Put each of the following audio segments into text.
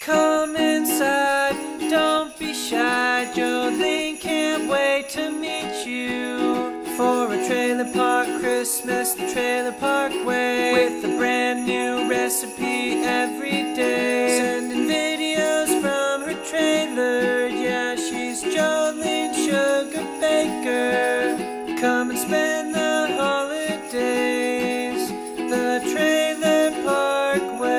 Come inside, don't be shy. Jolene can't wait to meet you for a trailer park Christmas the trailer park way, with a brand new recipe every day. Sending videos from her trailer. Yeah, she's Jolene Sugarbaker. Come and spend the holidays the trailer park way.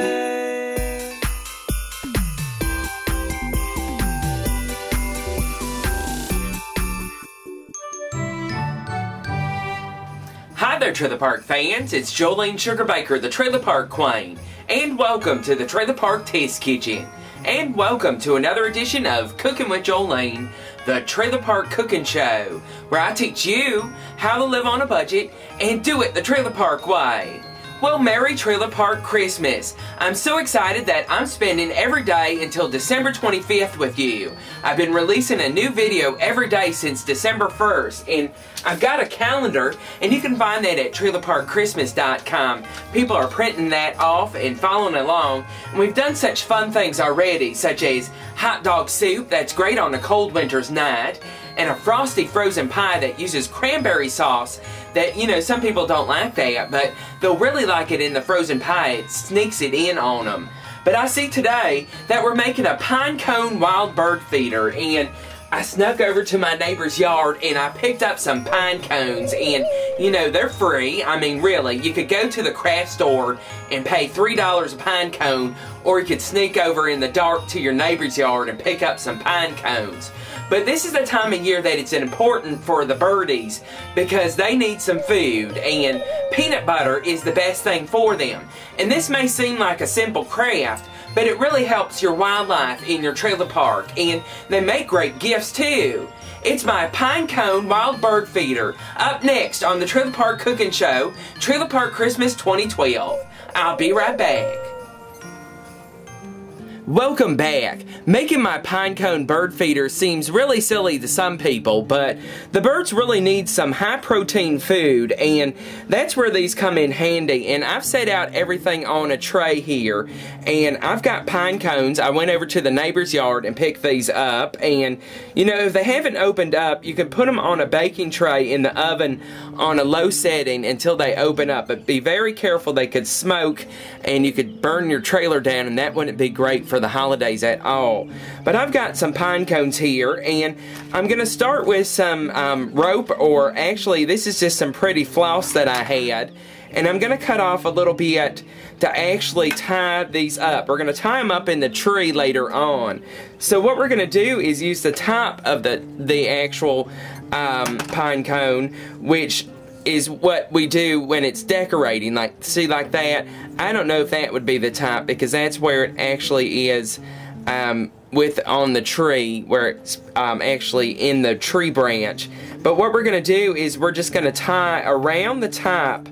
Hi there, Trailer Park fans. It's Jolene Sugarbaker, the Trailer Park Queen, and welcome to the Trailer Park Test Kitchen. And welcome to another edition of Cooking with Jolene, the Trailer Park Cooking Show, where I teach you how to live on a budget and do it the Trailer Park way. Well, Merry Trailer Park Christmas. I'm so excited that I'm spending every day until December 25th with you. I've been releasing a new video every day since December 1st, and I've got a calendar, and you can find that at trailerparkchristmas.com. People are printing that off and following along, and we've done such fun things already, such as hot dog soup that's great on a cold winter's night, and a frosty frozen pie that uses cranberry sauce that, you know, some people don't like that, but they'll really like it in the frozen pie. It sneaks it in on them. But I see today that we're making a pine cone wild bird feeder, and I snuck over to my neighbor's yard and I picked up some pine cones, and you know, they're free. I mean, really, you could go to the craft store and pay $3 a pine cone, or you could sneak over in the dark to your neighbor's yard and pick up some pine cones. But this is the time of year that it's important for the birdies because they need some food, and peanut butter is the best thing for them. And this may seem like a simple craft, but it really helps your wildlife in your trailer park, and they make great gifts too. It's my pine cone wild bird feeder, up next on the Trailer Park Cooking Show, Trailer Park Christmas 2012. I'll be right back. Welcome back. Making my pine cone bird feeder seems really silly to some people, but the birds really need some high protein food, and that's where these come in handy. And I've set out everything on a tray here, and I've got pine cones. I went over to the neighbor's yard and picked these up, and you know, if they haven't opened up, you can put them on a baking tray in the oven on a low setting until they open up, but be very careful. They could smoke and you could burn your trailer down, and that wouldn't be great for the holidays at all. But I've got some pine cones here, and I'm gonna start with some rope, or actually this is just some pretty floss that I had, and I'm gonna cut off a little bit to actually tie these up. We're gonna tie them up in the tree later on. So what we're gonna do is use the top of the actual pine cone, which is what we do when it's decorating, like, see, like that. I don't know if that would be the top, because that's where it actually is on the tree, where it's actually in the tree branch. But what we're going to do is we're just going to tie around the top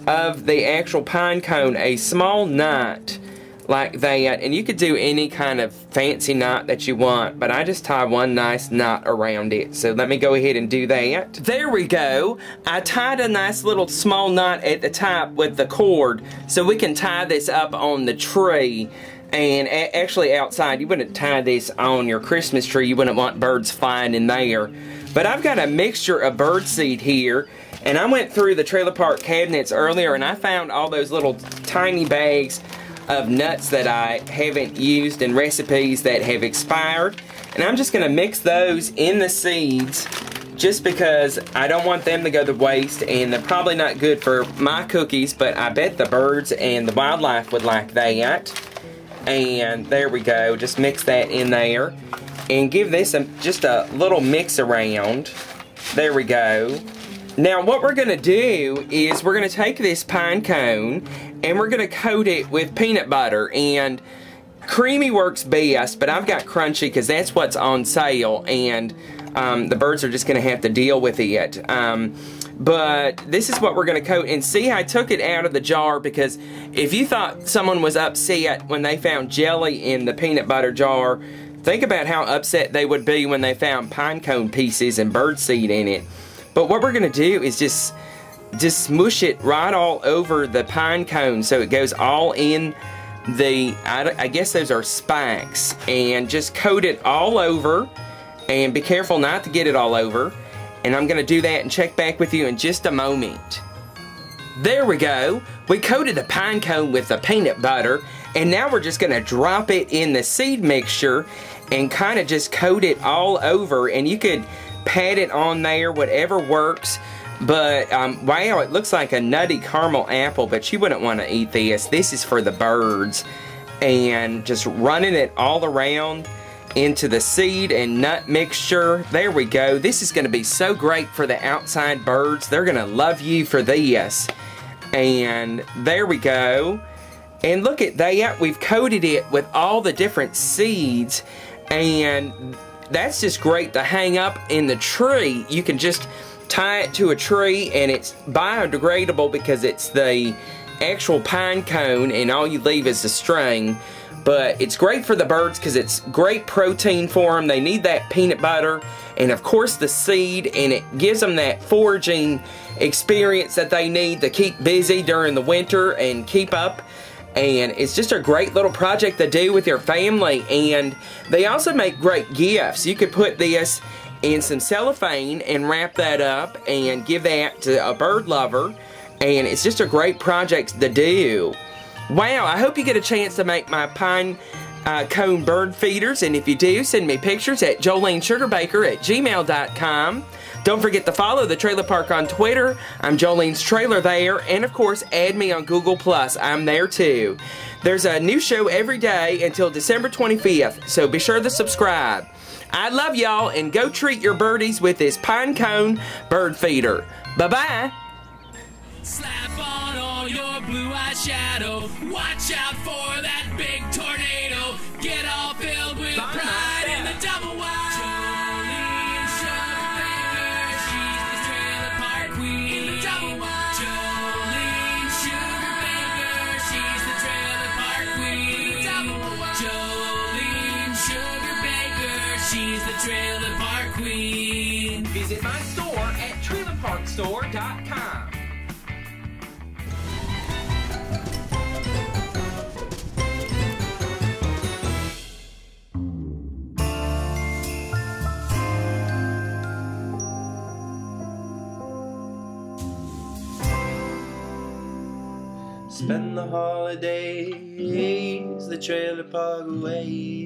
of the actual pine cone a small knot like that, and you could do any kind of fancy knot that you want, but I just tie one nice knot around it. So let me go ahead and do that. There we go. I tied a nice little small knot at the top with the cord, so we can tie this up on the tree. And actually outside, you wouldn't tie this on your Christmas tree. You wouldn't want birds flying in there. But I've got a mixture of birdseed here, and I went through the trailer park cabinets earlier and I found all those little tiny bags of nuts that I haven't used in recipes that have expired, and I'm just going to mix those in the seeds just because I don't want them to go to waste, and they're probably not good for my cookies, but I bet the birds and the wildlife would like that. And there we go, just mix that in there and give this just a little mix around. There we go. Now what we're going to do is we're going to take this pine cone and we're going to coat it with peanut butter, and creamy works best, but I've got crunchy because that's what's on sale, and the birds are just going to have to deal with it. But this is what we're going to coat, and see, I took it out of the jar because if you thought someone was upset when they found jelly in the peanut butter jar, think about how upset they would be when they found pine cone pieces and birdseed in it. But what we're going to do is just smush it right all over the pine cone so it goes all in I guess those are spikes, and just coat it all over, and be careful not to get it all over. And I'm gonna do that and check back with you in just a moment. There we go. We coated the pine cone with the peanut butter, and now we're just gonna drop it in the seed mixture and kind of just coat it all over, and you could pat it on there, whatever works. But wow, it looks like a nutty caramel apple, but you wouldn't want to eat this. This is for the birds. And just running it all around into the seed and nut mixture. There we go. This is going to be so great for the outside birds. They're going to love you for this. And there we go. And look at that. We've coated it with all the different seeds. And that's just great to hang up in the tree. You can just tie it to a tree, and it's biodegradable because it's the actual pine cone, and all you leave is the string. But it's great for the birds because it's great protein for them. They need that peanut butter and of course the seed, and it gives them that foraging experience that they need to keep busy during the winter and keep up. And it's just a great little project to do with your family. And they also make great gifts. You could put this in some cellophane and wrap that up and give that to a bird lover. And it's just a great project to do. Wow, I hope you get a chance to make my pine cone bird feeders. And if you do, send me pictures at jolenesugarbaker@gmail.com. Don't forget to follow the Trailer Park on Twitter. I'm Jolene's Trailer there. And of course, add me on Google+. I'm there too. There's a new show every day until December 25th, so be sure to subscribe. I love y'all, and go treat your birdies with this pine cone bird feeder. Bye-bye. Slap on all your blue eyeshadow. Watch out for that big tornado. Get all filled with pride in the double wide. Jolene Sugarbaker, she's the trailer park queen. In the double wide. Jolene Sugarbaker, she's the trailer park queen. In the double wide. Jolene Sugarbaker, she's the trailer park queen. Visit my store at trailerparkstore.com. Spend the holidays the trailer park away.